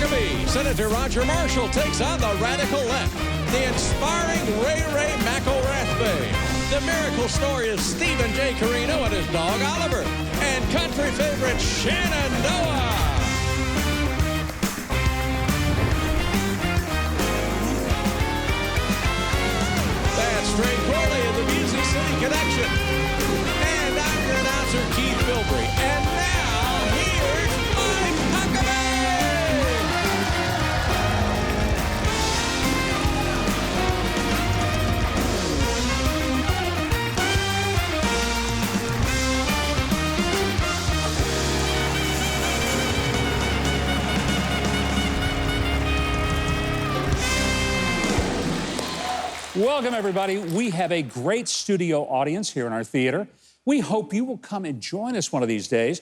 Huckabee. Senator Roger Marshall takes on the radical left. The inspiring Ray McElrathbey. The miracle story of Stephen J. Carino and his dog Oliver. And country favorite Shenandoah. That's Ray Corley of the Music City Connection. And I'm your announcer, Keith Bilbrey. And now, here's Mike Huckabee! Welcome, everybody. We have a great studio audience here in our theater. We hope you will come and join us one of these days.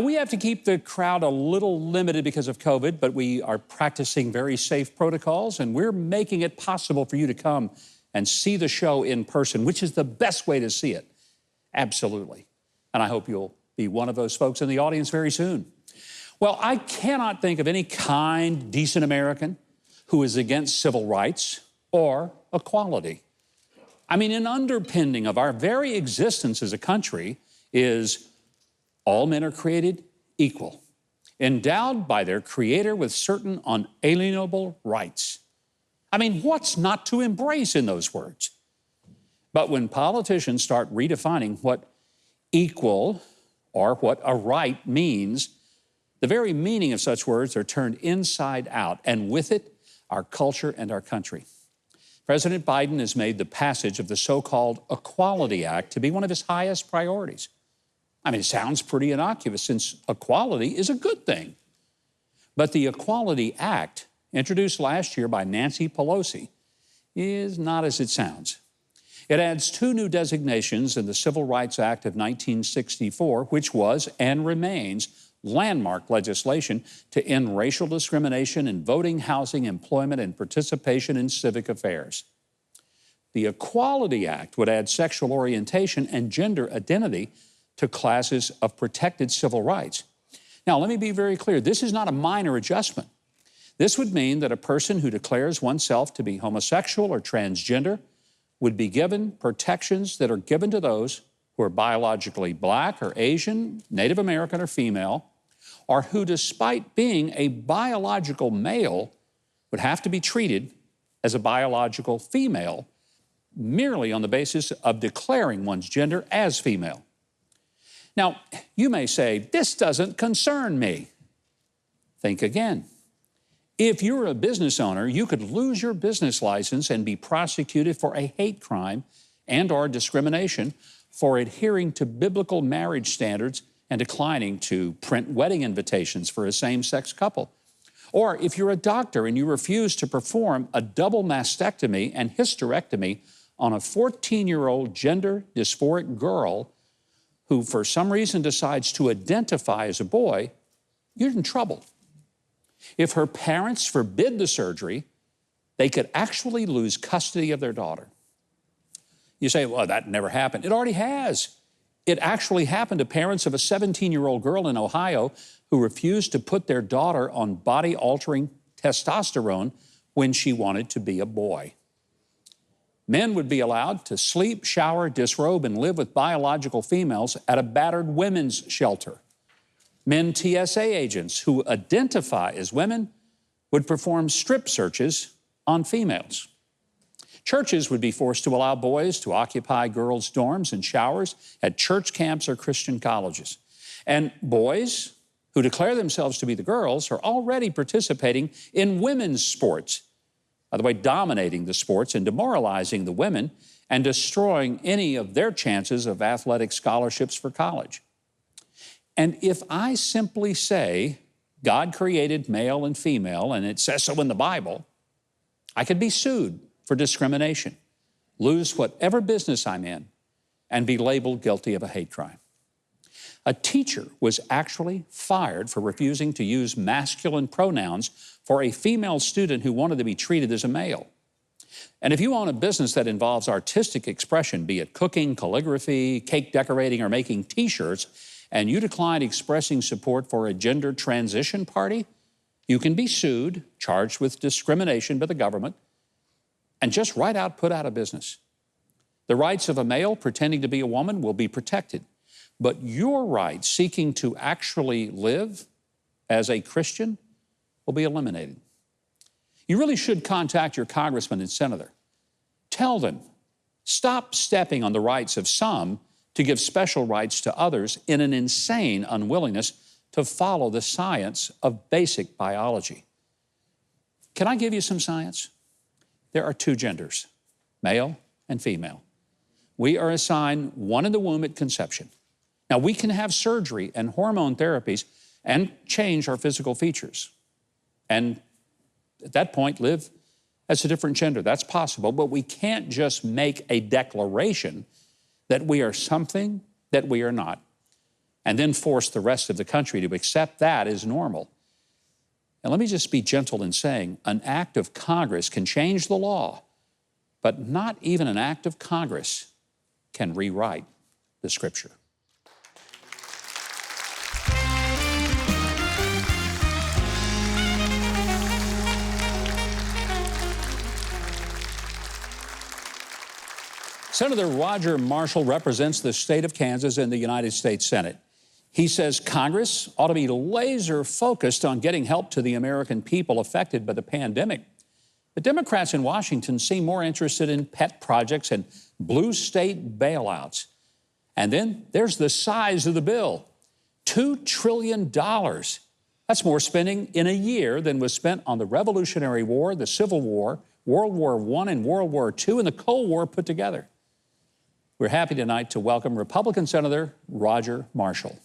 We have to keep the crowd a little limited because of COVID, but we are practicing very safe protocols, and we're making it possible for you to come and see the show in person, which is the best way to see it. Absolutely. And I hope you'll be one of those folks in the audience very soon. Well, I cannot think of any kind, decent American who is against civil rights or equality. I mean, an underpinning of our very existence as a country is all men are created equal, endowed by their Creator with certain unalienable rights. I mean, what's not to embrace in those words? But when politicians start redefining what equal or what a right means, the very meaning of such words are turned inside out, and with it, our culture and our country. President Biden has made the passage of the so-called Equality Act to be one of his highest priorities. I mean, it sounds pretty innocuous since equality is a good thing. But the Equality Act, introduced last year by Nancy Pelosi, is not as it sounds. It adds two new designations in the Civil Rights Act of 1964, which was and remains landmark legislation to end racial discrimination in voting, housing, employment, and participation in civic affairs. The Equality Act would add sexual orientation and gender identity to classes of protected civil rights. Now, let me be very clear. This is not a minor adjustment. This would mean that a person who declares oneself to be homosexual or transgender would be given protections that are given to those who are biologically Black or Asian, Native American or female, or who, despite being a biological male, would have to be treated as a biological female merely on the basis of declaring one's gender as female. Now, you may say, this doesn't concern me. Think again. If you're a business owner, you could lose your business license and be prosecuted for a hate crime and/or discrimination for adhering to biblical marriage standards and declining to print wedding invitations for a same-sex couple. Or if you're a doctor and you refuse to perform a double mastectomy and hysterectomy on a 14-year-old gender dysphoric girl who for some reason decides to identify as a boy, you're in trouble. If her parents forbid the surgery, they could actually lose custody of their daughter. You say, well, that never happened. It already has. It actually happened to parents of a 17-year-old girl in Ohio who refused to put their daughter on body-altering testosterone when she wanted to be a boy. Men would be allowed to sleep, shower, disrobe, and live with biological females at a battered women's shelter. Men TSA agents who identify as women would perform strip searches on females. Churches would be forced to allow boys to occupy girls' dorms and showers at church camps or Christian colleges. And boys who declare themselves to be the girls are already participating in women's sports, by the way, dominating the sports and demoralizing the women and destroying any of their chances of athletic scholarships for college. And if I simply say God created male and female, and it says so in the Bible, I could be sued for discrimination, lose whatever business I'm in, and be labeled guilty of a hate crime. A teacher was actually fired for refusing to use masculine pronouns for a female student who wanted to be treated as a male. And if you own a business that involves artistic expression, be it cooking, calligraphy, cake decorating, or making T-shirts, and you decline expressing support for a gender transition party, You can be sued, charged with discrimination by the government, and just right out put out of business. The rights of a male pretending to be a woman will be protected, but your right seeking to actually live as a Christian will be eliminated. You really should contact your congressman and senator. Tell them, stop stepping on the rights of some to give special rights to others in an insane unwillingness to follow the science of basic biology. Can I give you some science? There are two genders, male and female. We are assigned one in the womb at conception. Now, we can have surgery and hormone therapies and change our physical features. And at that point, live as a different gender. That's possible, but we can't just make a declaration that we are something that we are not, and then force the rest of the country to accept that as normal. And let me just be gentle in saying, an act of Congress can change the law, but not even an act of Congress can rewrite the Scripture. Senator Roger Marshall represents the state of Kansas in the United States Senate. He says Congress ought to be laser focused on getting help to the American people affected by the pandemic. The Democrats in Washington seem more interested in pet projects and blue state bailouts. And then there's the size of the bill, $2 trillion. That's more spending in a year than was spent on the Revolutionary War, the Civil War, World War I and World War II, and the Cold War put together. We're happy tonight to welcome Republican Senator Roger Marshall.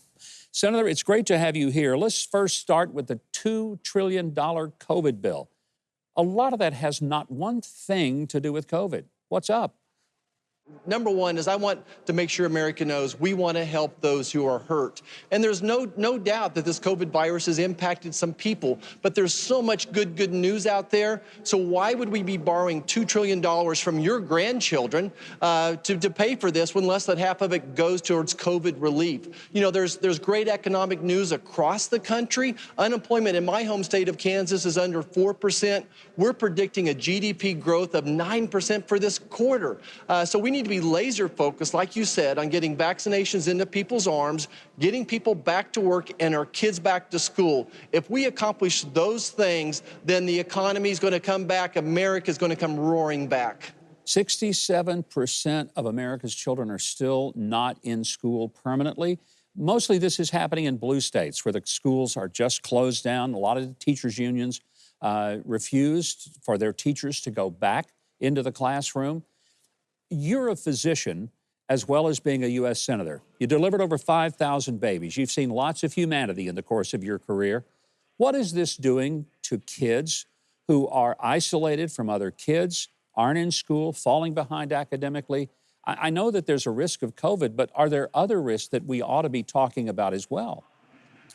Senator, it's great to have you here. Let's first start with the $2 trillion COVID bill. A lot of that has not one thing to do with COVID. What's up? Number one is I want to make sure America knows we want to help those who are hurt. And there's no doubt that this COVID virus has impacted some people, but there's so much good news out there. So why would we be borrowing $2 trillion from your grandchildren to pay for this when less than half of it goes towards COVID relief? You know, there's great economic news across the country. Unemployment in my home state of Kansas is under 4%. We're predicting a GDP growth of 9% for this quarter. So we need to be laser focused, like you said, on getting vaccinations into people's arms, getting people back to work and our kids back to school. If we accomplish those things, then the economy is going to come back. America is going to come roaring back. 67% of America's children are still not in school permanently. Mostly this is happening in blue states where the schools are just closed down. A lot of the teachers' unions refused for their teachers to go back into the classroom. You're a physician as well as being a U.S. Senator. You delivered over 5,000 babies. You've seen lots of humanity in the course of your career. What is this doing to kids who are isolated from other kids, aren't in school, falling behind academically? I know that there's a risk of COVID, but are there other risks that we ought to be talking about as well?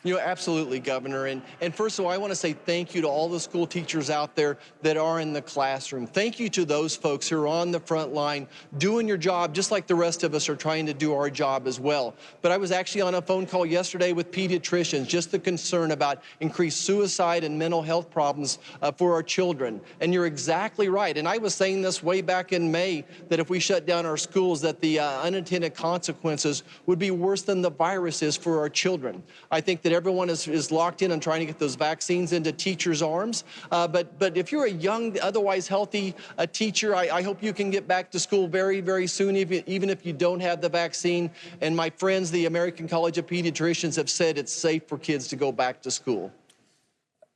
You know, absolutely, Governor. And first of all, I want to say thank you to all the school teachers out there that are in the classroom. Thank you to those folks who are on the front line doing your job, just like the rest of us are trying to do our job as well. But I was actually on a phone call yesterday with pediatricians, just the concern about increased suicide and mental health problems for our children. And you're exactly right. And I was saying this way back in May, that if we shut down our schools, that the unintended consequences would be worse than the virus is for our children. I think that everyone is locked in on trying to get those vaccines into teachers' arms. But if you're a young, otherwise healthy teacher, I hope you can get back to school very soon, even if you don't have the vaccine. And my friends, the American College of Pediatricians, have said it's safe for kids to go back to school.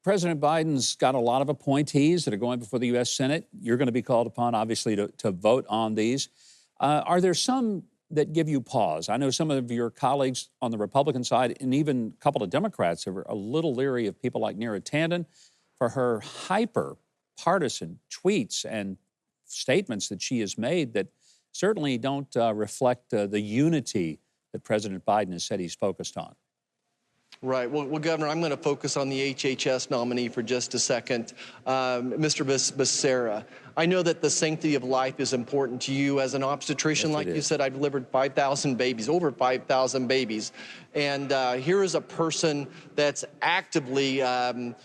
President Biden's got a lot of appointees that are going before the U.S. Senate. You're going to be called upon, obviously, to vote on these. Are there some that give you pause? I know some of your colleagues on the Republican side and even a couple of Democrats are a little leery of people like Neera Tanden for her hyper-partisan tweets and statements that she has made that certainly don't reflect the unity that President Biden has said he's focused on. Right. Well, Governor, I'm going to focus on the HHS nominee for just a second, Mr. Becerra. I know that the sanctity of life is important to you as an obstetrician. Yes, like you said, I've delivered 5,000 babies, over 5,000 babies. And here is a person that's actively one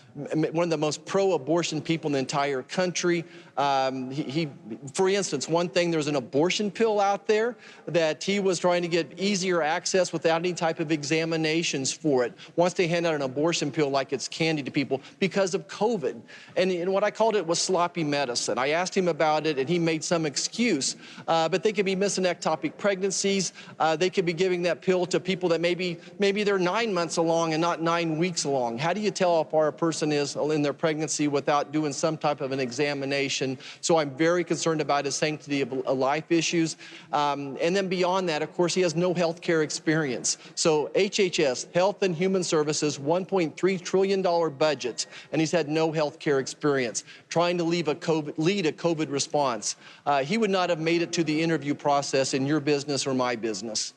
of the most pro-abortion people in the entire country. For instance, one thing, there's an abortion pill out there that he was trying to get easier access without any type of examinations for it. Wants to hand out an abortion pill like it's candy to people because of COVID. And what I called it was sloppy medicine. I asked him about it, and he made some excuse. But they could be missing ectopic pregnancies. They could be giving that pill to people that maybe they're 9 months along and not 9 weeks along. How do you tell how far a person is in their pregnancy without doing some type of an examination? So I'm very concerned about his sanctity of life issues. And then beyond that, of course, he has no health care experience. So HHS, Health and Human Services, $1.3 trillion budget, and he's had no health care experience, trying to lead a COVID response. He would not have made it to the interview process in your business or my business.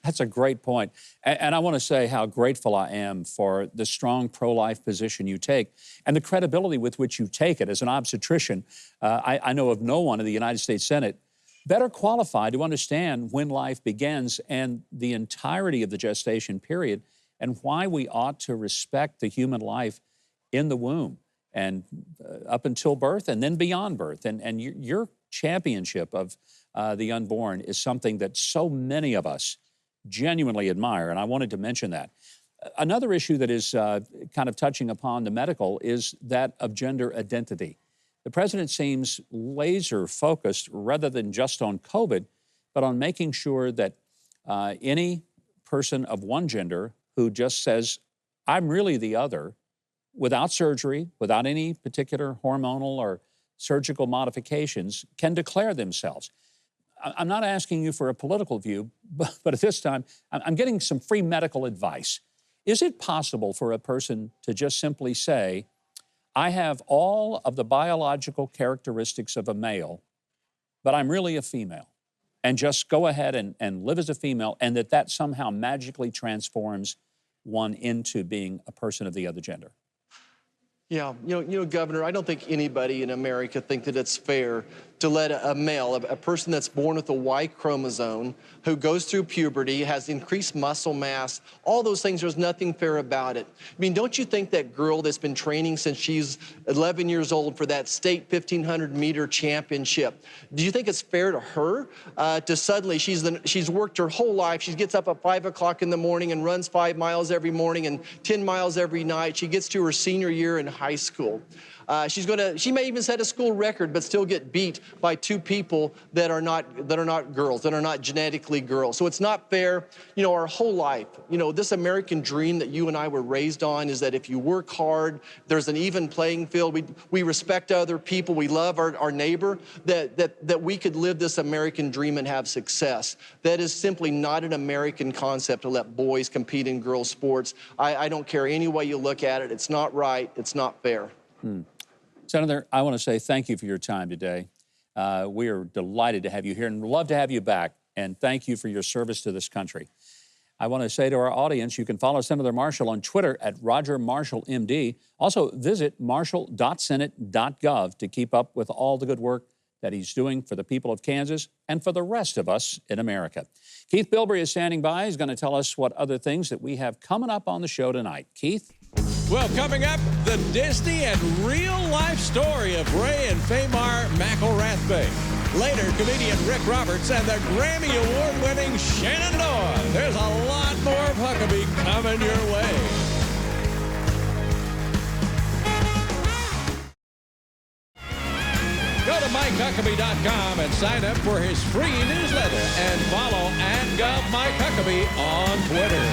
That's a great point. And I want to say how grateful I am for the strong pro-life position you take and the credibility with which you take it. As an obstetrician, I know of no one in the United States Senate better qualified to understand when life begins and the entirety of the gestation period and why we ought to respect the human life in the womb and up until birth and then beyond birth. And your championship of the unborn is something that so many of us genuinely admire, and I wanted to mention that. Another issue that is kind of touching upon the medical is that of gender identity. The president seems laser focused rather than just on COVID, but on making sure that any person of one gender who just says, I'm really the other, without surgery, without any particular hormonal or surgical modifications, can declare themselves. I'm not asking you for a political view, but at this time, I'm getting some free medical advice. Is it possible for a person to just simply say, I have all of the biological characteristics of a male, but I'm really a female, and just go ahead and live as a female, and that somehow magically transforms one into being a person of the other gender? Yeah, you know, Governor, I don't think anybody in America think that it's fair to let a male, a person that's born with a Y chromosome, who goes through puberty, has increased muscle mass, all those things, there's nothing fair about it. I mean, don't you think that girl that's been training since she's 11 years old for that state 1,500-meter championship, do you think it's fair to her to suddenly, she's worked her whole life, she gets up at 5 o'clock in the morning and runs 5 miles every morning and 10 miles every night. She gets to her senior year in high school. She may even set a school record, but still get beat by 2 people that are not girls, that are not genetically girls. So it's not fair. You know, our whole life, you know, this American dream that you and I were raised on is that if you work hard, there's an even playing field. We respect other people. We love our neighbor. That we could live this American dream and have success. That is simply not an American concept to let boys compete in girls' sports. I don't care any way you look at it. It's not right. It's not fair. Senator, I want to say thank you for your time today. We are delighted to have you here and love to have you back. And thank you for your service to this country. I want to say to our audience, you can follow Senator Marshall on Twitter at RogerMarshallMD. Also, visit marshall.senate.gov to keep up with all the good work that he's doing for the people of Kansas and for the rest of us in America. Keith Bilbrey is standing by. He's going to tell us what other things that we have coming up on the show tonight. Keith? Well, coming up, the Disney and real-life story of Ray and Fahmarr McElrathbey. Later, comedian Rick Roberts and the Grammy Award-winning Shenandoah. There's a lot more of Huckabee coming your way. Go to MikeHuckabee.com and sign up for his free newsletter and follow @GovMikeHuckabee on Twitter.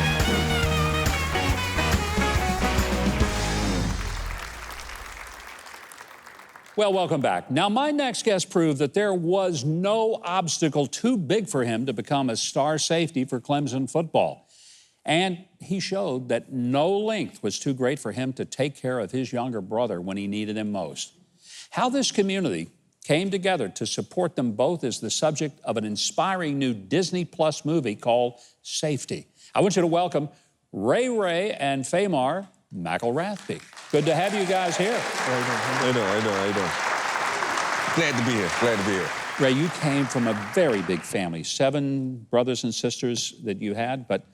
Well, welcome back. Now, my next guest proved that there was no obstacle too big for him to become a star safety for Clemson football. And he showed that no length was too great for him to take care of his younger brother when he needed him most. How this community came together to support them both is the subject of an inspiring new Disney Plus movie called Safety. I want you to welcome Ray and Fahmarr McElrathbey. Good to have you guys here. I know. Glad to be here. Ray, you came from a very big family, 7 brothers and sisters that you had, but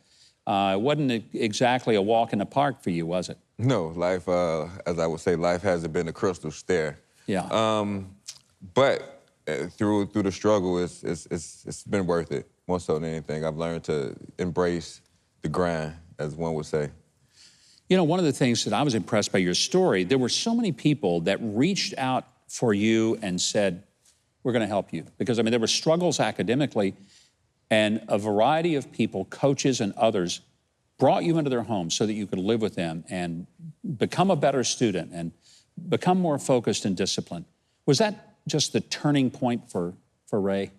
It wasn't exactly a walk in the park for you, was it? No, life, as I would say, life hasn't been a crystal stair. Yeah. But through the struggle, it's been worth it, more so than anything. I've learned to embrace the grind, as one would say. You know, one of the things that I was impressed by your story, there were so many people that reached out for you and said, we're going to help you. Because, I mean, there were struggles academically, and a variety of people, coaches and others, brought you into their homes so that you could live with them and become a better student and become more focused and disciplined. Was that just the turning point for Ray?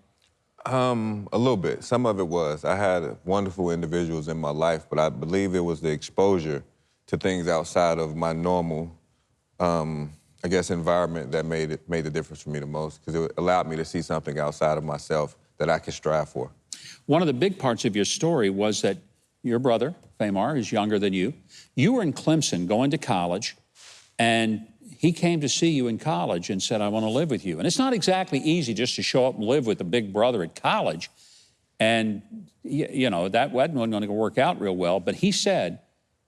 A little bit. Some of it was. I had wonderful individuals in my life, but I believe it was the exposure to things outside of my normal, I guess, environment that made the difference for me the most, because it allowed me to see something outside of myself that I could strive for. One of the big parts of your story was that your brother, Fahmarr, is younger than you. You were in Clemson going to college, and he came to see you in college and said, I want to live with you. And it's not exactly easy just to show up and live with a big brother at college. And, you know, that wasn't going to work out real well. But he said,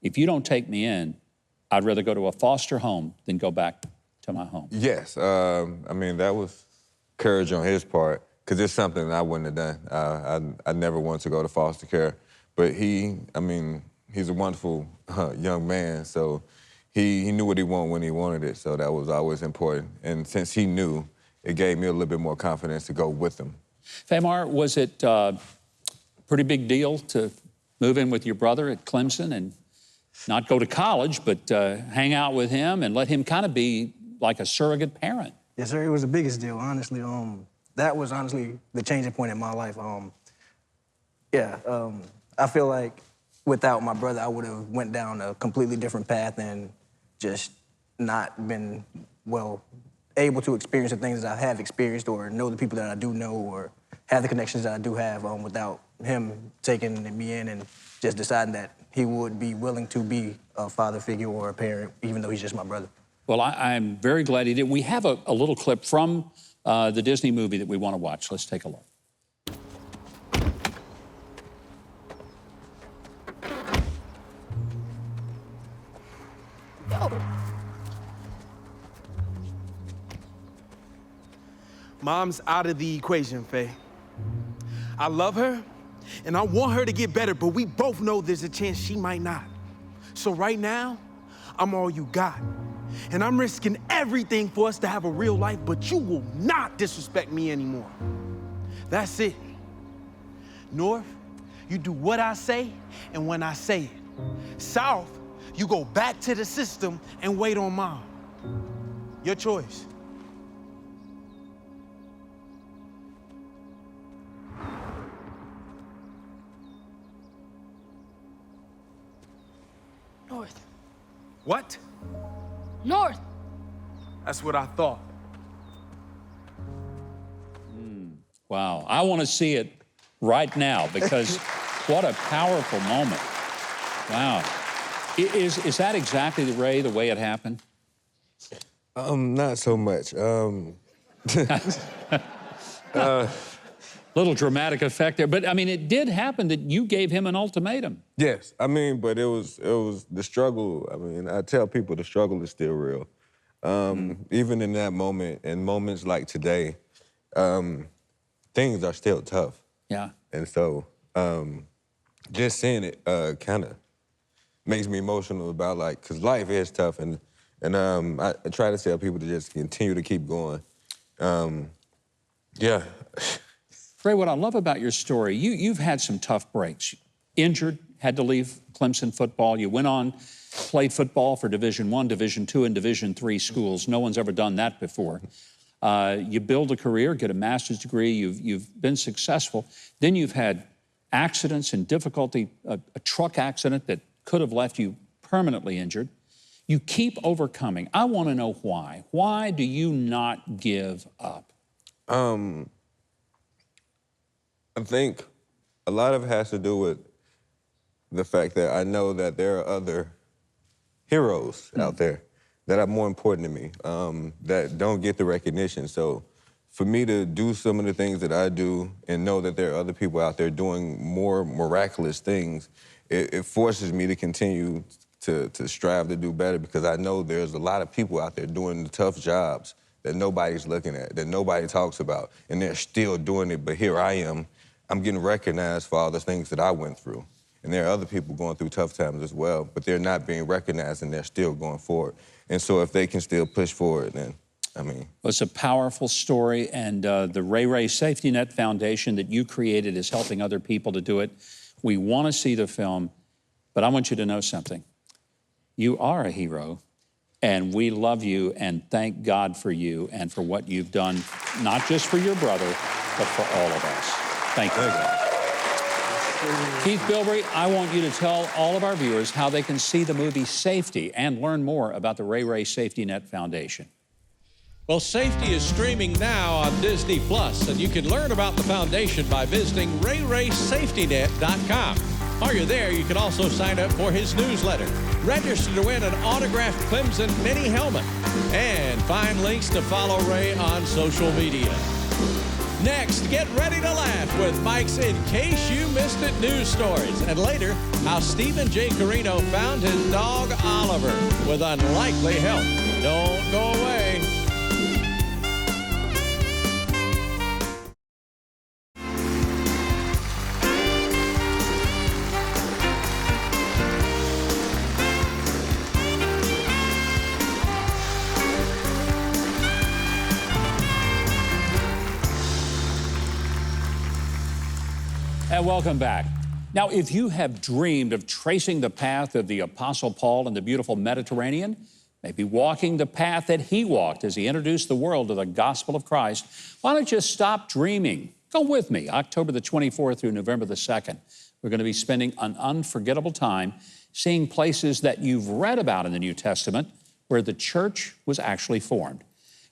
if you don't take me in, I'd rather go to a foster home than go back to my home. Yes. I mean, that was courage on his part, because it's something that I wouldn't have done. I never wanted to go to foster care. But he's a wonderful young man, so he knew what he wanted when he wanted it, so that was always important. And since he knew, it gave me a little bit more confidence to go with him. Fahmarr, was it a pretty big deal to move in with your brother at Clemson and not go to college, but hang out with him and let him kind of be like a surrogate parent? Yes, sir, it was the biggest deal, honestly. That was honestly the changing point in my life. I feel like without my brother, I would have went down a completely different path and just not been, well, able to experience the things that I have experienced or know the people that I do know or have the connections that I do have without him taking me in and just deciding that he would be willing to be a father figure or a parent, even though he's just my brother. Well, I'm very glad he did. We have a little clip from the Disney movie that we want to watch. Let's take a look. Mom's out of the equation, Faye. I love her, and I want her to get better, but we both know there's a chance she might not. So right now, I'm all you got. And I'm risking everything for us to have a real life, but you will not disrespect me anymore. That's it. North, you do what I say and when I say it. South, you go back to the system and wait on Mom. Your choice. North. What? North. That's what I thought. Wow, I want to see it right now because what a powerful moment. Wow. Is that exactly the way it happened? Not so much. Little dramatic effect there, but I mean, it did happen that you gave him an ultimatum. Yes, I mean, but it was the struggle. I mean, I tell people the struggle is still real. Even in that moment, in moments like today, things are still tough. Yeah. And so just seeing it kind of makes me emotional about, like, because life is tough, and I try to tell people to just continue to keep going. Yeah. Ray, what I love about your story, you've had some tough breaks. Injured, had to leave Clemson football. You went on, played football for Division I, Division II, and Division III schools. No one's ever done that before. You build a career, get a master's degree. You've been successful. Then you've had accidents and difficulty, a truck accident that could have left you permanently injured. You keep overcoming. I want to know why. Why do you not give up? I think a lot of it has to do with the fact that I know that there are other heroes out there that are more important to me, that don't get the recognition. So for me to do some of the things that I do and know that there are other people out there doing more miraculous things, it forces me to continue to strive to do better, because I know there's a lot of people out there doing the tough jobs that nobody's looking at, that nobody talks about, and they're still doing it. But here I am, I'm getting recognized for all the things that I went through. And there are other people going through tough times as well, but they're not being recognized and they're still going forward. And so if they can still push forward, then, I mean. Well, it's a powerful story, and the Ray Ray Safety Net Foundation that you created is helping other people to do it. We want to see the film, but I want you to know something. You are a hero, and we love you and thank God for you and for what you've done, not just for your brother, but for all of us. Thank you. Keith Bilbrey, I want you to tell all of our viewers how they can see the movie Safety and learn more about the Ray Ray Safety Net Foundation. Well, Safety is streaming now on Disney+, and you can learn about the foundation by visiting RayRaySafetyNet.com. While you're there, you can also sign up for his newsletter, register to win an autographed Clemson mini helmet, and find links to follow Ray on social media. Next, get ready to laugh with Mike's In Case You Missed It news stories. And later, how Stephen J. Carino found his dog Oliver with unlikely help. Don't go away. And welcome back. Now, if you have dreamed of tracing the path of the Apostle Paul in the beautiful Mediterranean, maybe walking the path that he walked as he introduced the world to the gospel of Christ, why don't you stop dreaming? Go with me, October the 24th through November the 2nd. We're going to be spending an unforgettable time seeing places that you've read about in the New Testament where the church was actually formed.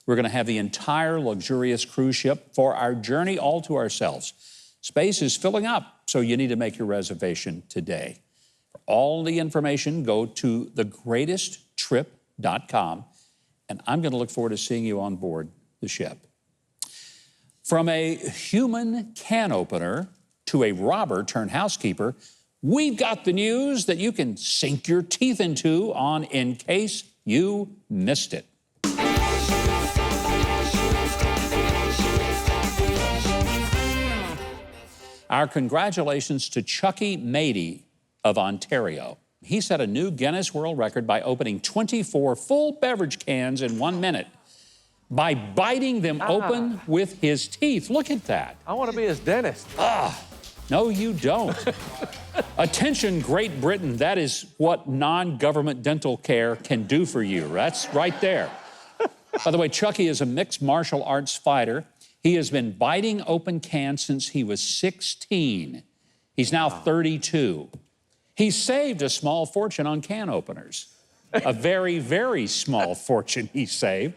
We're going to have the entire luxurious cruise ship for our journey all to ourselves. Space is filling up, so you need to make your reservation today. For all the information, go to thegreatesttrip.com, and I'm going to look forward to seeing you on board the ship. From a human can opener to a robber turned housekeeper, we've got the news that you can sink your teeth into on In Case You Missed It. Our congratulations to Chucky Mady of Ontario. He set a new Guinness World Record by opening 24 full beverage cans in 1 minute by biting them open with his teeth. Look at that. I want to be his dentist. No, you don't. Attention, Great Britain, that is what non-government dental care can do for you. That's right there. By the way, Chucky is a mixed martial arts fighter. He has been biting open cans since he was 16. He's now 32. He saved a small fortune on can openers. A very, very small fortune he saved.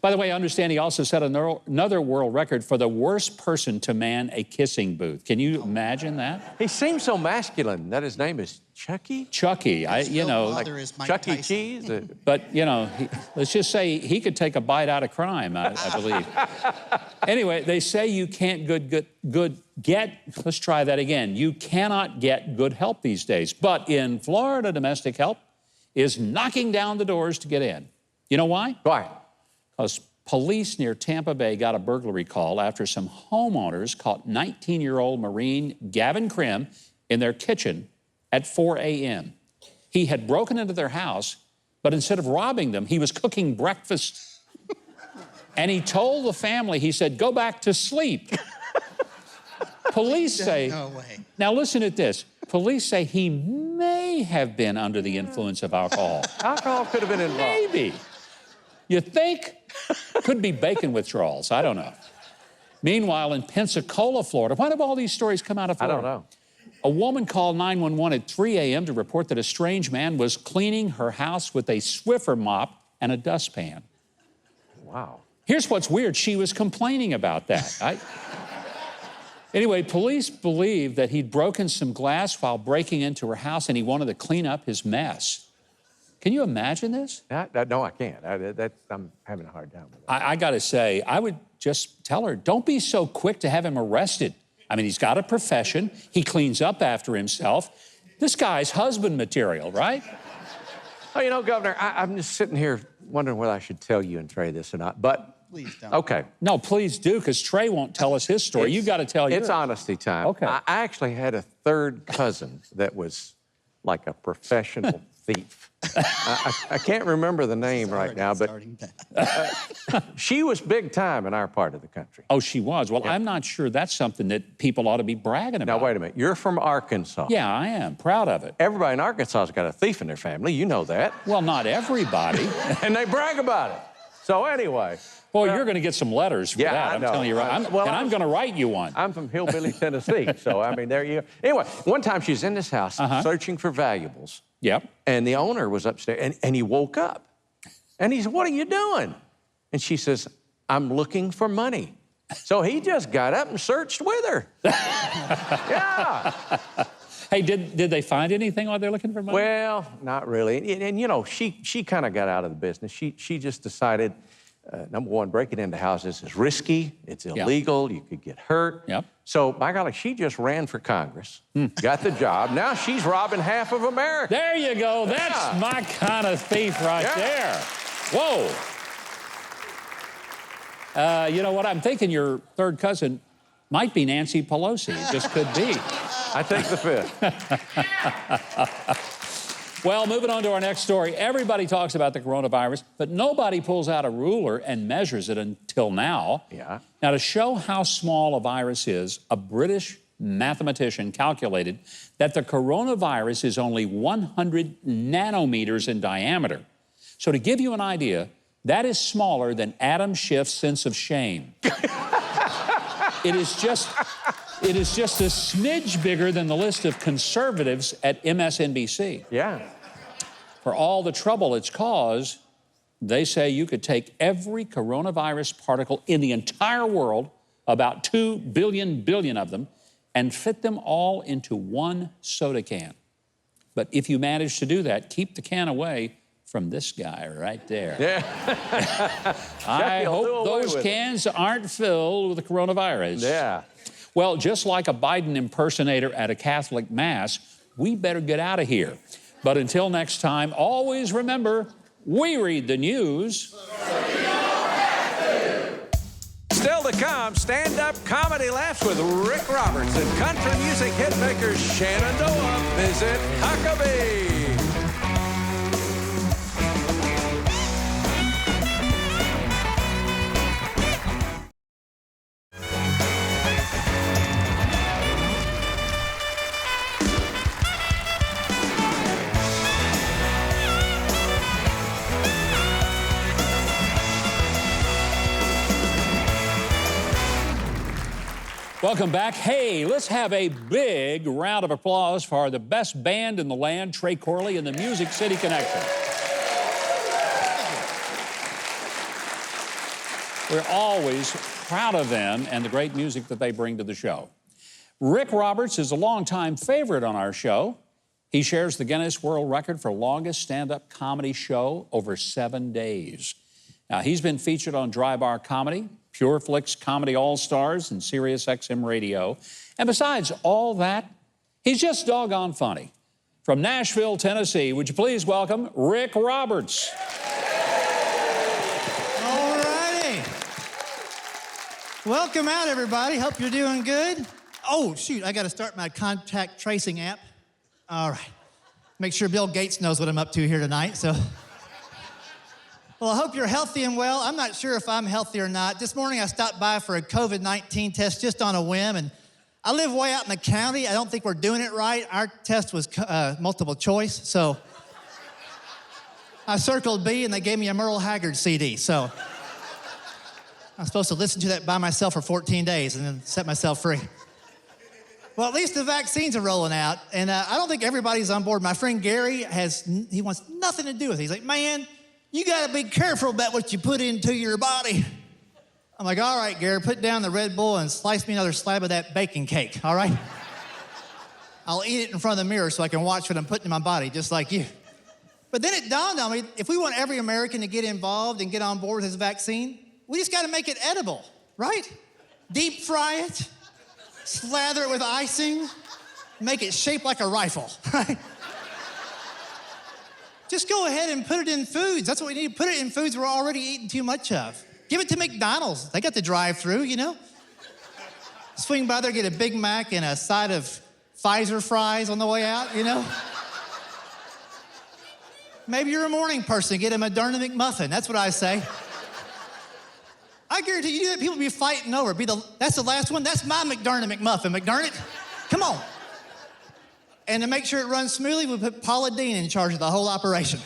By the way, I understand he also set another world record for the worst person to man a kissing booth. Can you imagine that? He seems so masculine that his name is Chucky. Chucky, Like Chuck E. Cheese. But, you know, let's just say he could take a bite out of crime, I believe. Anyway, they say you can't let's try that again. You cannot get good help these days. But in Florida, domestic help is knocking down the doors to get in. You know why? Why? Because police near Tampa Bay got a burglary call after some homeowners caught 19-year-old Marine Gavin Krim in their kitchen at 4 a.m. He had broken into their house, but instead of robbing them, he was cooking breakfast. And he told the family, he said, go back to sleep. Police say, no way. Now listen to this. Police say he may have been under the influence of alcohol. Alcohol could have been involved. Maybe. You think? Could be bacon withdrawals. I don't know. Meanwhile, in Pensacola, Florida, why have all these stories come out of Florida? I don't know. A woman called 911 at 3 a.m. to report that a strange man was cleaning her house with a Swiffer mop and a dustpan. Wow. Here's what's weird. She was complaining about that. Anyway, police believe that he'd broken some glass while breaking into her house and he wanted to clean up his mess. Can you imagine this? No, I can't. I'm having a hard time with that. I got to say, I would just tell her, don't be so quick to have him arrested. I mean, he's got a profession. He cleans up after himself. This guy's husband material, right? Oh, you know, Governor, I'm just sitting here wondering whether I should tell you and Trey this or not, but... Please don't. Okay. No, please do, because Trey won't tell us his story. You got to tell yours. It's honesty time. Okay. I actually had a third cousin that was like a professional thief. I can't remember the name right now, but she was big time in our part of the country. Oh, she was? Well, I'm not sure that's something that people ought to be bragging about. Now, wait a minute. You're from Arkansas. Yeah, I am. Proud of it. Everybody in Arkansas has got a thief in their family. You know that. Well, not everybody. And they brag about it. So anyway... Boy, you're going to get search for that. I'm telling you right. I'm going to write you one. I'm from Hillbilly, Tennessee, so I mean, there you go. Anyway, one time she's in this house searching for valuables. Yep. And the owner was upstairs, and he woke up. And he said, "What are you doing?" And she says, "I'm looking for money." So he just got up and searched with her. Yeah. Hey, did they find anything while they're looking for money? Well, not really. And you know, she kind of got out of the business. She just decided... number one, breaking into houses is risky. It's illegal. You could get hurt. Yep. So, by golly, she just ran for Congress, got the job. Now she's robbing half of America. There you go. That's my kind of thief right there. Whoa. You know what? I'm thinking your third cousin might be Nancy Pelosi. It just could be. I take the fifth. Well, moving on to our next story. Everybody talks about the coronavirus, but nobody pulls out a ruler and measures it until now. Yeah. Now, to show how small a virus is, a British mathematician calculated that the coronavirus is only 100 nanometers in diameter. So to give you an idea, that is smaller than Adam Schiff's sense of shame. It is just a smidge bigger than the list of conservatives at MSNBC. Yeah. For all the trouble it's caused, they say you could take every coronavirus particle in the entire world, about 2 billion of them, and fit them all into one soda can. But if you manage to do that, keep the can away from this guy right there. Yeah. I hope those cans aren't filled with the coronavirus. Yeah. Well, just like a Biden impersonator at a Catholic Mass, we better get out of here. But until next time, always remember, we read the news. Still to come, stand-up comedy laughs with Rick Roberts and country music hitmaker Shenandoah. Visit Huckabee. Welcome back. Hey, let's have a big round of applause for the best band in the land, Trey Corley and the Music City Connection. We're always proud of them and the great music that they bring to the show. Rick Roberts is a longtime favorite on our show. He shares the Guinness World Record for longest stand-up comedy show over 7 days. Now, he's been featured on Dry Bar Comedy, Pure Flix Comedy All-Stars, and Sirius XM Radio. And besides all that, he's just doggone funny. From Nashville, Tennessee, would you please welcome Rick Roberts. All righty. Welcome out, everybody. Hope you're doing good. Oh, shoot, I got to start my contact tracing app. All right. Make sure Bill Gates knows what I'm up to here tonight, so... Well, I hope you're healthy and well. I'm not sure if I'm healthy or not. This morning I stopped by for a COVID-19 test just on a whim, and I live way out in the county. I don't think we're doing it right. Our test was multiple choice, so I circled B, and they gave me a Merle Haggard CD, so I'm supposed to listen to that by myself for 14 days and then set myself free. Well, at least the vaccines are rolling out, and I don't think everybody's on board. My friend Gary he wants nothing to do with it. He's like, man, you gotta be careful about what you put into your body. I'm like, all right, Gary, put down the Red Bull and slice me another slab of that bacon cake, all right? I'll eat it in front of the mirror so I can watch what I'm putting in my body, just like you. But then it dawned on me, if we want every American to get involved and get on board with this vaccine, we just gotta make it edible, right? Deep fry it, slather it with icing, make it shaped like a rifle, right? Just go ahead and put it in foods. That's what we need. Put it in foods we're already eating too much of. Give it to McDonald's. They got the drive-thru, you know? Swing by there, get a Big Mac and a side of Pfizer fries on the way out, you know? Maybe you're a morning person, get a Moderna McMuffin. That's what I say. I guarantee you do that, people be fighting over. That's the last one. That's my Moderna McMuffin. McDermott, come on. And to make sure it runs smoothly, we put Paula Dean in charge of the whole operation.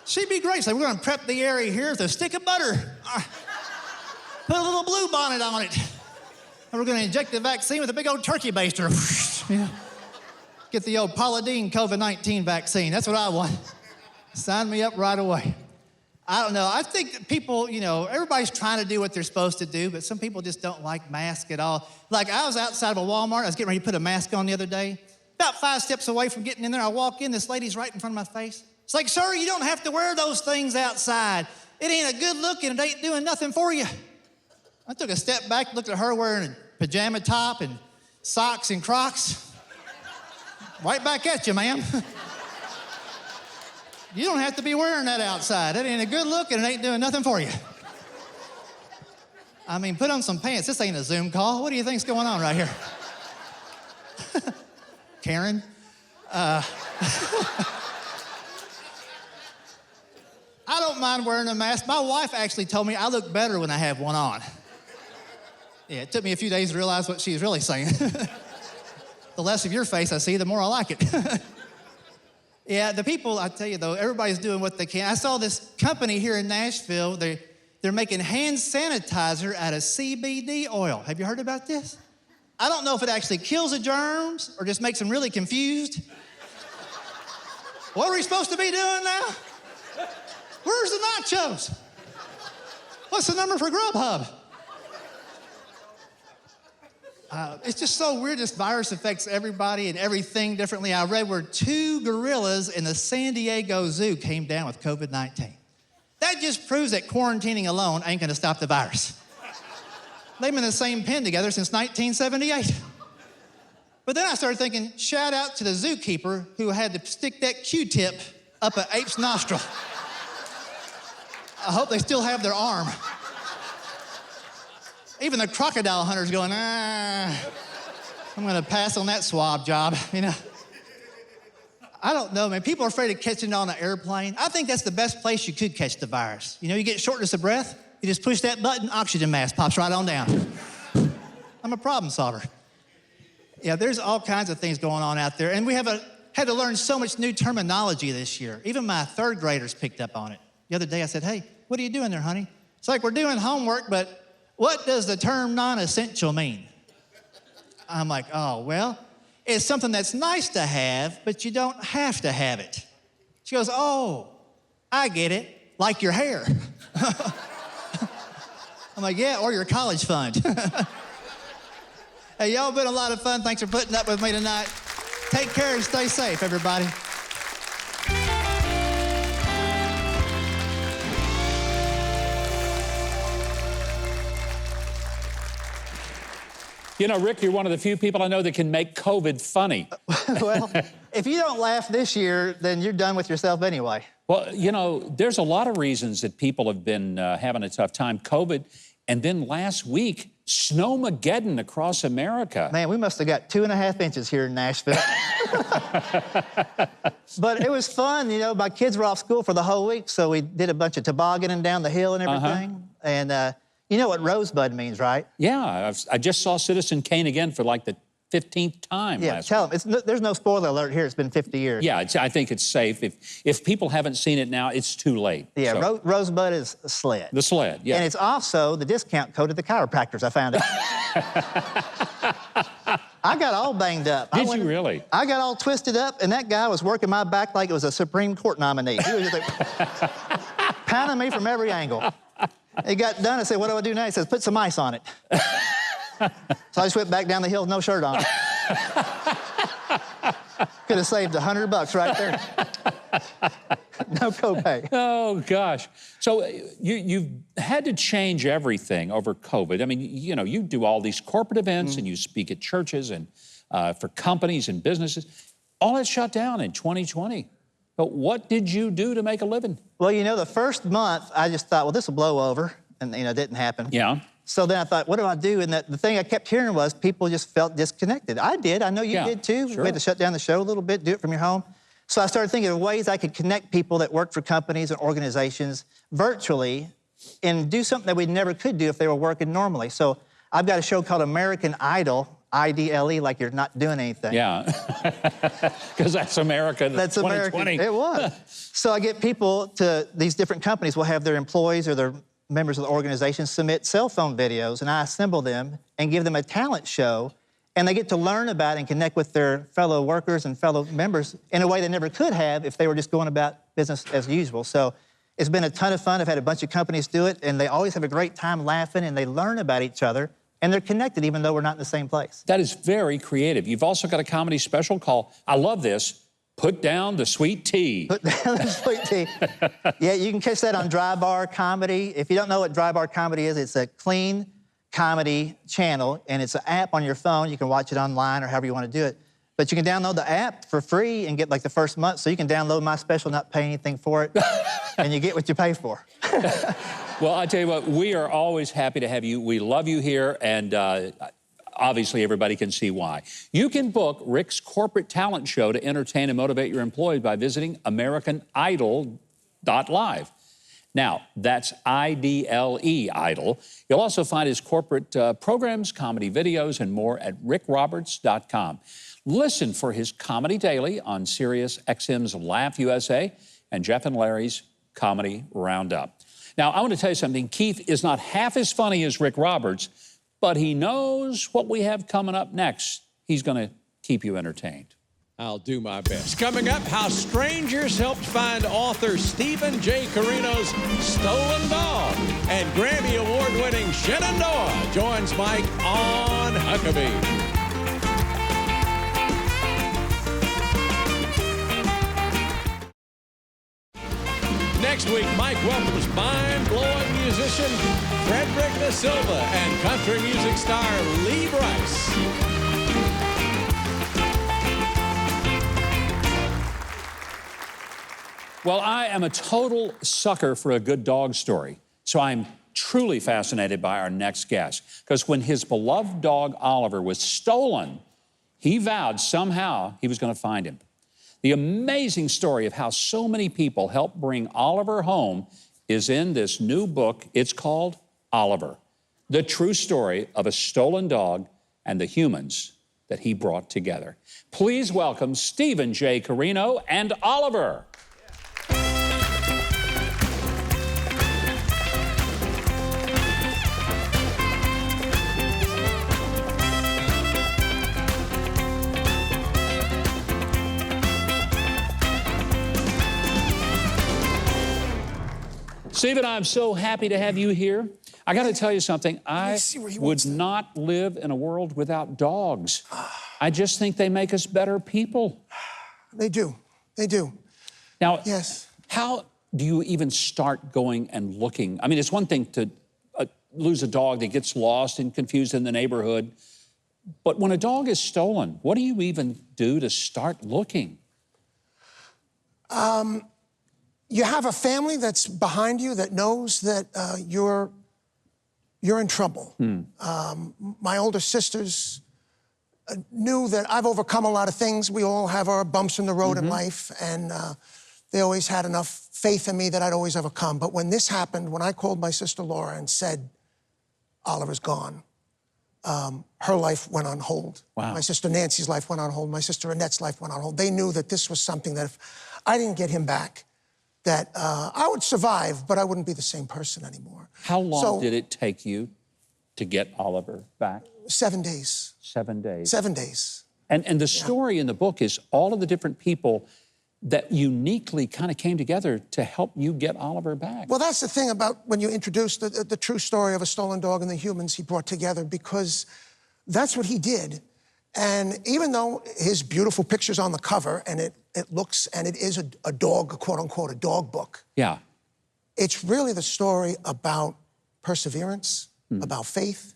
She'd be great. She's like, we're gonna prep the area here with a stick of butter. Put a little blue bonnet on it. And we're gonna inject the vaccine with a big old turkey baster. You know? Get the old Paula Dean COVID-19 vaccine. That's what I want. Sign me up right away. I don't know. I think that people, you know, everybody's trying to do what they're supposed to do, but some people just don't like masks at all. Like, I was outside of a Walmart. I was getting ready to put a mask on the other day. About 5 steps away from getting in there, I walk in. This lady's right in front of my face. It's like, sir, you don't have to wear those things outside. It ain't a good look and it ain't doing nothing for you. I took a step back, looked at her wearing a pajama top and socks and Crocs. Right back at you, ma'am. You don't have to be wearing that outside. It ain't a good look and it ain't doing nothing for you. I mean, put on some pants. This ain't a Zoom call. What do you think's going on right here? Karen? I don't mind wearing a mask. My wife actually told me I look better when I have one on. Yeah, it took me a few days to realize what she was really saying. The less of your face I see, the more I like it. Yeah, the people, I tell you though, everybody's doing what they can. I saw this company here in Nashville. They're making hand sanitizer out of CBD oil. Have you heard about this? I don't know if it actually kills the germs or just makes them really confused. What are we supposed to be doing now? Where's the nachos? What's the number for Grubhub? It's just so weird. This virus affects everybody and everything differently. I read where 2 gorillas in the San Diego Zoo came down with COVID-19. That just proves that quarantining alone ain't gonna stop the virus. They've been in the same pen together since 1978. But then I started thinking, shout out to the zookeeper who had to stick that Q-tip up an ape's nostril. I hope they still have their arm. Even the crocodile hunter's going, I'm gonna pass on that swab job, you know? I don't know, man. People are afraid of catching it on an airplane. I think that's the best place you could catch the virus. You know, you get shortness of breath, you just push that button, oxygen mask pops right on down. I'm a problem solver. Yeah, there's all kinds of things going on out there, and we had to learn so much new terminology this year. Even my 3rd graders picked up on it. The other day I said, hey, what are you doing there, honey? It's like we're doing homework, but what does the term non-essential mean? I'm like, oh, well, it's something that's nice to have, but you don't have to have it. She goes, oh, I get it, like your hair. I'm like, yeah, or your college fund. Hey, y'all been a lot of fun. Thanks for putting up with me tonight. Take care and stay safe, everybody. You know, Rick, you're one of the few people I know that can make COVID funny. Well, if you don't laugh this year, then you're done with yourself anyway. Well, you know, there's a lot of reasons that people have been having a tough time. COVID, and then last week, Snowmageddon across America. Man, we must have got 2.5 inches here in Nashville. But it was fun, you know. My kids were off school for the whole week, so we did a bunch of tobogganing down the hill and everything. And you know what rosebud means, right? Yeah, I just saw Citizen Kane again for like the 15th time last tell week. them. There's no spoiler alert here. It's been 50 years. Yeah, I think it's safe. If people haven't seen it now, it's too late. Yeah, So- rosebud is a sled. The sled, yeah. And it's also the discount code at the chiropractors, I found out. I got all banged up. Did you really? I got all twisted up, and that guy was working my back like it was a Supreme Court nominee. He was just like pounding me from every angle. He got done. I said, what do I do now? He says, put some ice on it. So I just went back down the hill with no shirt on. Could have saved $100 right there. No copay. Oh, gosh. So you've had to change everything over COVID. I mean, you know, you do all these corporate events and you speak at churches and for companies and businesses. All that shut down in 2020. But what did you do to make a living? Well, you know, the first month, I just thought, well, this will blow over, and, you know, it didn't happen. Yeah. So then I thought, what do I do? And the thing I kept hearing was people just felt disconnected. I did. I know you did too. Sure. We had to shut down the show a little bit, do it from your home. So I started thinking of ways I could connect people that worked for companies and organizations virtually and do something that we never could do if they were working normally. So I've got a show called American Idol, IDLE, like you're not doing anything. Yeah, because that's America. That's 2020. American. It was. So I get people to these different companies will have their employees or their members of the organization submit cell phone videos, and I assemble them and give them a talent show, and they get to learn about and connect with their fellow workers and fellow members in a way they never could have if they were just going about business as usual. So it's been a ton of fun. I've had a bunch of companies do it, and they always have a great time laughing, and they learn about each other, and they're connected even though we're not in the same place. That is very creative. You've also got a comedy special called, I love this, Put Down the Sweet Tea. Put down the sweet tea. Yeah, you can catch that on Dry Bar Comedy. If you don't know what Dry Bar Comedy is, it's a clean comedy channel, and it's an app on your phone. You can watch it online or however you want to do it. But you can download the app for free and get like the first month. So you can download my special, not pay anything for it, and you get what you pay for. Well, I tell you what, we are always happy to have you. We love you here, and obviously everybody can see why. You can book Rick's corporate talent show to entertain and motivate your employees by visiting AmericanIdol.live. Now, that's IDLE, Idol. You'll also find his corporate programs, comedy videos, and more at rickroberts.com. Listen for his Comedy Daily on Sirius XM's Laugh USA and Jeff and Larry's Comedy Roundup. Now, I want to tell you something. Keith is not half as funny as Rick Roberts, but he knows what we have coming up next. He's going to keep you entertained. I'll do my best. Coming up, how strangers helped find author Stephen J. Carino's Stolen Dog. And Grammy Award-winning Shenandoah joins Mike on Huckabee. Next week, Mike welcomes mind-blowing musician Frederick Da Silva and country music star Lee Brice. Well, I am a total sucker for a good dog story, so I'm truly fascinated by our next guest, because when his beloved dog Oliver was stolen, he vowed somehow he was going to find him. The amazing story of how so many people helped bring Oliver home is in this new book. It's called Oliver, the true story of a stolen dog and the humans that he brought together. Please welcome Stephen J. Carino and Oliver. Stephen, I'm so happy to have you here. I got to tell you something. I would not live in a world without dogs. I just think they make us better people. They do. They do. Now, yes. How do you even start going and looking? I mean, it's one thing to lose a dog that gets lost and confused in the neighborhood. But when a dog is stolen, what do you even do to start looking? You have a family that's behind you that knows that you're in trouble. My older sisters knew that I've overcome a lot of things. We all have our bumps in the road in life, and they always had enough faith in me that I'd always overcome. But when this happened, when I called my sister Laura and said, Oliver's gone, her life went on hold. Wow. My sister Nancy's life went on hold. My sister Annette's life went on hold. They knew that this was something that if I didn't get him back, that I would survive, but I wouldn't be the same person anymore. How long did it take you to get Oliver back? 7 days. 7 days. 7 days. And the story in the book is all of the different people that uniquely kind of came together to help you get Oliver back. Well, that's the thing about when you introduce the true story of a stolen dog and the humans he brought together, because that's what he did. And even though his beautiful picture's on the cover and it looks, and it is a dog, quote unquote, a dog book. Yeah. It's really the story about perseverance, about faith,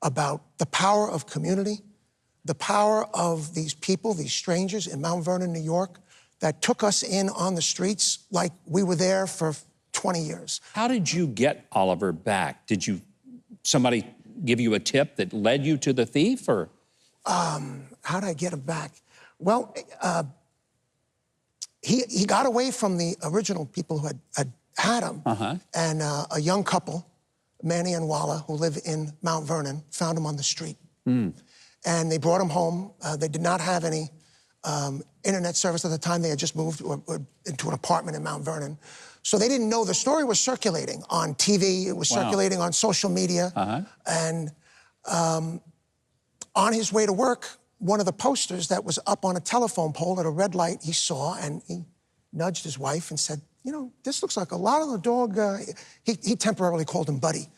about the power of community, the power of these people, these strangers in Mount Vernon, New York, that took us in on the streets like we were there for 20 years. How did you get Oliver back? Did somebody give you a tip that led you to the thief, or? How did I get him back? Well, he got away from the original people who had him, and a young couple, Manny and Walla, who live in Mount Vernon, found him on the street. And they brought him home. They did not have any internet service at the time. They had just moved into an apartment in Mount Vernon. So they didn't know the story was circulating on TV. It was circulating on social media. And on his way to work, one of the posters that was up on a telephone pole at a red light, he saw, and he nudged his wife and said, you know, this looks like a lot of the dog. He temporarily called him Buddy.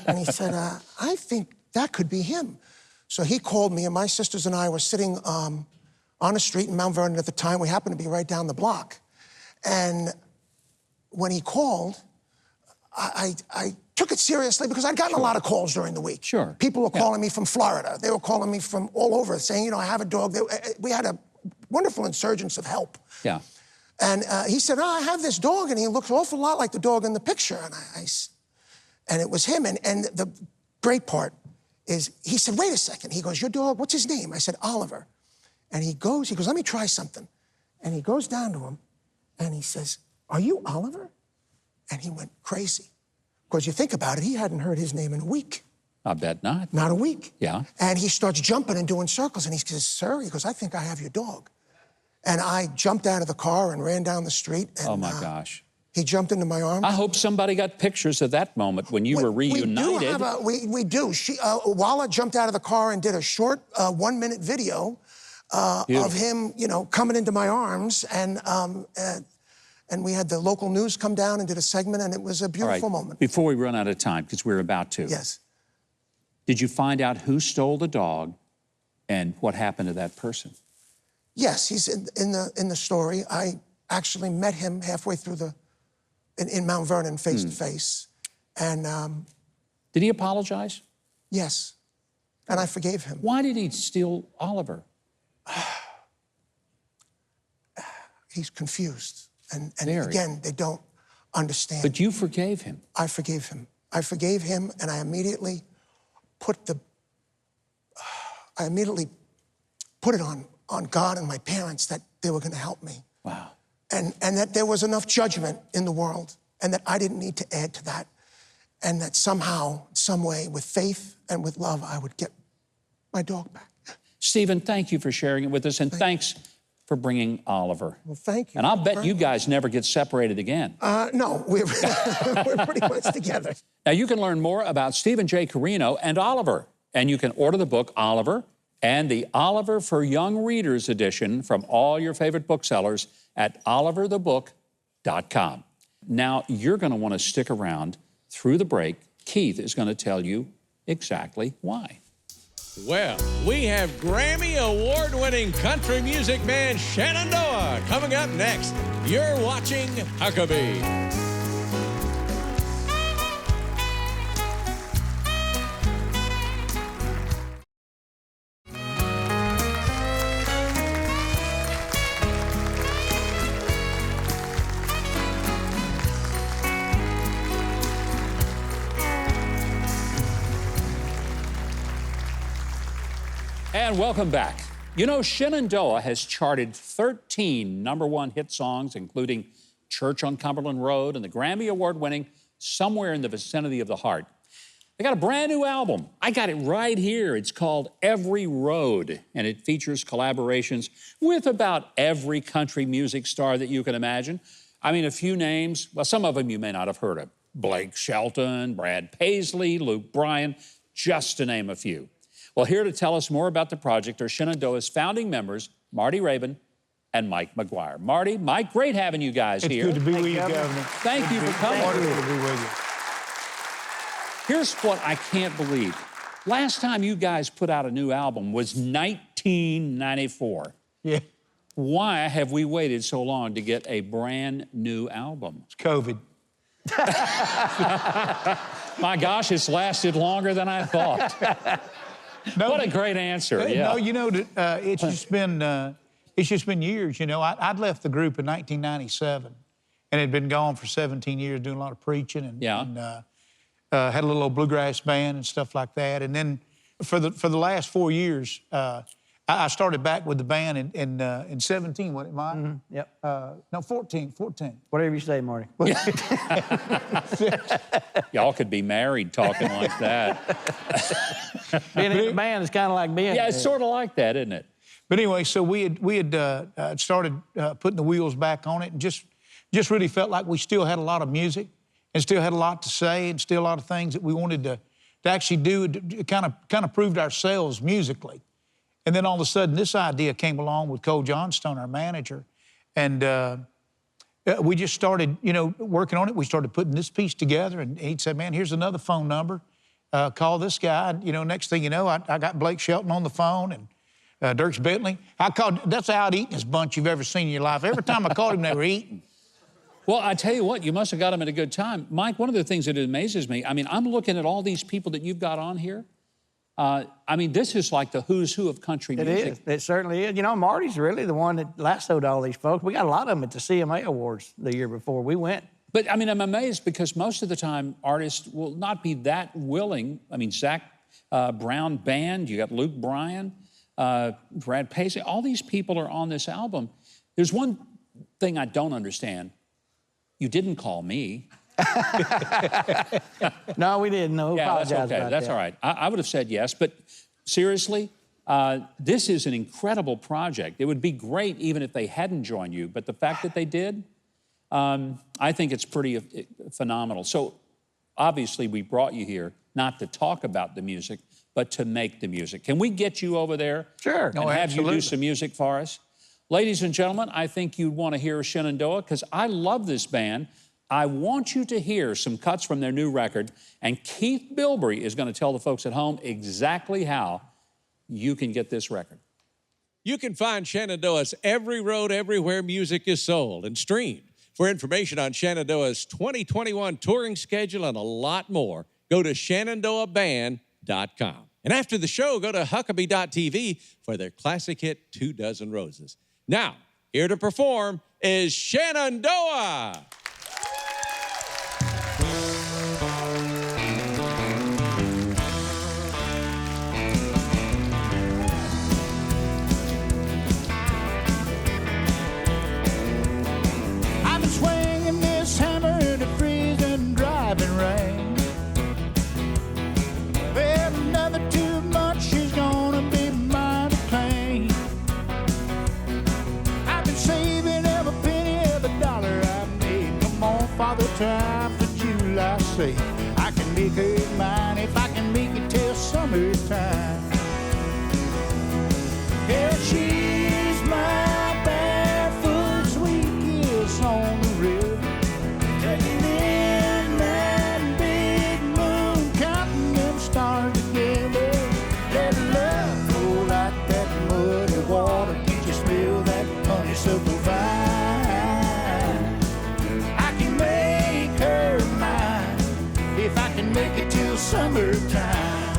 And he said, I think that could be him. So he called me, and my sisters and I were sitting on a street in Mount Vernon at the time. We happened to be right down the block. And when he called, I took it seriously because I'd gotten a lot of calls during the week. People were calling me from Florida. They were calling me from all over saying, you know, I have a dog. We had a wonderful insurgence of help. And he said, oh, I have this dog, and he looks an awful lot like the dog in the picture. And it was him. And the great part is he said, wait a second. He goes, your dog, what's his name? I said, Oliver. And he goes, let me try something. And he goes down to him, and he says, are you Oliver? And he went crazy. Because you think about it, he hadn't heard his name in a week. I bet not. Not a week. Yeah. And he starts jumping and doing circles, and he says, sir, he goes, I think I have your dog. And I jumped out of the car and ran down the street. And, oh, my gosh. He jumped into my arms. I hope somebody got pictures of that moment when you were reunited. We do. Walla jumped out of the car and did a short 1-minute video of him, you know, coming into my arms. And we had the local news come down and did a segment, and it was a beautiful moment. Before we run out of time, because we're about to. Yes. Did you find out who stole the dog and what happened to that person? Yes, he's in the story. I actually met him halfway through in Mount Vernon, face to face. And did he apologize? Yes, and I forgave him. Why did he steal Oliver? He's confused, and again, they don't understand. But you forgave him. I forgave him. I forgave him, and I immediately put it on God and my parents that they were going to help me. Wow. And that there was enough judgment in the world, and that I didn't need to add to that, and that somehow, some way, with faith and with love, I would get my dog back. Stephen, thank you for sharing it with us, and thanks for bringing Oliver. Well, thank you. And I'll bet you guys never get separated again. No, we're pretty much together. Now, you can learn more about Stephen J. Carino and Oliver, and you can order the book Oliver and the Oliver for Young Readers edition from all your favorite booksellers at oliverthebook.com. Now, you're going to want to stick around through the break. Keith is going to tell you exactly why. Well, we have Grammy Award-winning country music man Shenandoah coming up next. You're watching Huckabee. And welcome back. You know, Shenandoah has charted 13 #1 hit songs, including Church on Cumberland Road and the Grammy Award-winning Somewhere in the Vicinity of the Heart. They got a brand new album. I got it right here. It's called Every Road, and it features collaborations with about every country music star that you can imagine. I mean, a few names, well, some of them you may not have heard of. Blake Shelton, Brad Paisley, Luke Bryan, just to name a few. Well, here to tell us more about the project are Shenandoah's founding members, Marty Raybon and Mike McGuire. Marty, Mike, great having you guys here. It's good to be with you, Governor. Thank you for coming. Wonderful to be with you. Here's what I can't believe. Last time you guys put out a new album was 1994. Yeah. Why have we waited so long to get a brand new album? It's COVID. My gosh, it's lasted longer than I thought. What a great answer. Yeah. No, you know, it's just been years. You know, I'd left the group in 1997, and had been gone for 17 years doing a lot of preaching and, had a little old bluegrass band and stuff like that. And then for the last 4 years, I started back with the band in 17, wasn't it, Mike? Mm-hmm. Yep. No, 14. Whatever you say, Marty. Y'all could be married talking like that. Being in the band is kind of like being. Yeah, it's sort of like that, isn't it? But anyway, so we had started putting the wheels back on it, and just really felt like we still had a lot of music, and still had a lot to say, and still a lot of things that we wanted to actually do, to kind of proved ourselves musically. And then all of a sudden, this idea came along with Cole Johnstone, our manager, and we just started, you know, working on it. We started putting this piece together, and he said, "Man, here's another phone number. Call this guy." And, you know, next thing you know, I got Blake Shelton on the phone, and Dierks Bentley. That's the out-eatingest bunch you've ever seen in your life. Every time I called him, they were eating. Well, I tell you what, you must have got them at a good time. Mike, one of the things that amazes me, I mean, I'm looking at all these people that you've got on here. I mean, this is like the who's who of country music. It is. It certainly is. You know, Marty's really the one that lassoed all these folks. We got a lot of them at the CMA Awards the year before we went. But, I mean, I'm amazed because most of the time artists will not be that willing. I mean, Zach Brown Band, you got Luke Bryan, Brad Paisley, all these people are on this album. There's one thing I don't understand. You didn't call me. No, we didn't. No, yeah, apologize that's okay. about That's that. all right. I would have said yes, but seriously, this is an incredible project. It would be great even if they hadn't joined you, but the fact that they did, I think it's pretty phenomenal. So obviously we brought you here not to talk about the music, but to make the music. Can we get you over there? Sure. And have you do some music for us? Ladies and gentlemen, I think you'd want to hear Shenandoah because I love this band. I want you to hear some cuts from their new record, and Keith Bilbrey is going to tell the folks at home exactly how you can get this record. You can find Shenandoah's Every Road, Everywhere music is sold and streamed. For information on Shenandoah's 2021 touring schedule and a lot more, go to shenandoahband.com. And after the show, go to Huckabee.tv for their classic hit, 2 Dozen Roses. Now, here to perform is Shenandoah. I've been swinging this hammer in the freezing, driving rain. Well, another 2 months, she's gonna be mine to claim. I've been saving every penny, every dollar I made. Come on, Father, time for July, say I can make her mine if I can make it till summertime. Yeah, she's my barefoot sweet kiss on the river, taking in that big moon, counting them stars together. Let love flow like that muddy water. Can't you smell that honeysuckle vine? I can make her mine if I can make it till summertime.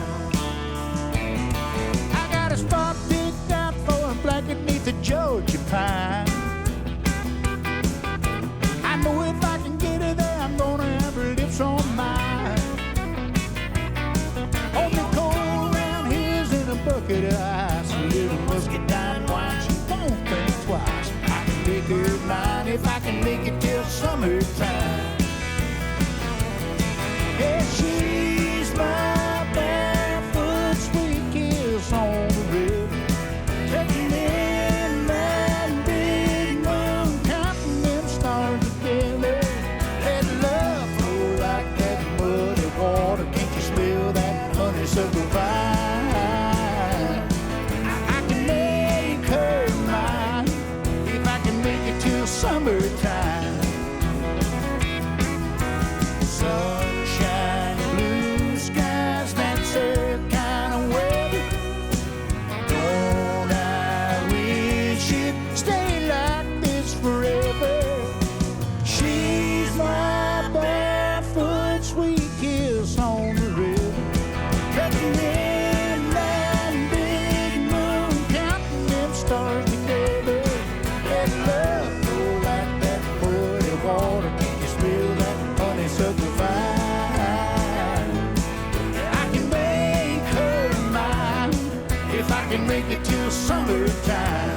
I got a spot picked out for a blanket beneath the Georgia pine. I know if I can get her there, I'm gonna have her lips on mine. Only cold around here's in a bucket of ice. A little muscadine wine, she won't think twice. I can make her mine if I can make it till summertime. Yeah, she's my barefoot sweet kiss on the river, taking in that big moon, counting them stars together. Let love flow like that muddy water. Can't you smell that honeysuckle vine? I can make her mine if I can make it till summertime. Sunshine, blue skies, that's her kind of weather. Don't I wish it stayed like this forever? She's my barefoot sweet kiss on the river, taking in that make it till summertime.